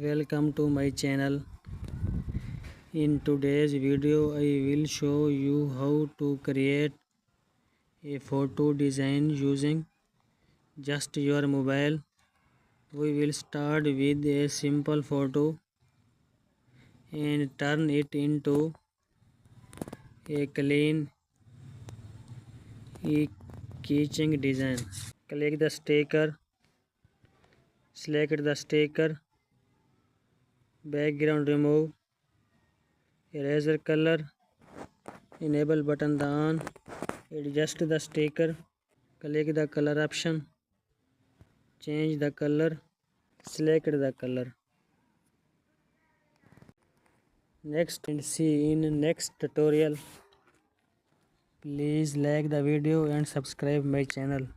Welcome to my channel. In today's video I will show you how to create a photo design using just your mobile. We will start with a simple photo and turn it into a clean eye-catching design. Click the sticker, select the sticker, background remove, eraser color, enable button on, adjust the sticker, click the color option, change the color, select the color. Next and see in next tutorial. Please like the video and subscribe my channel.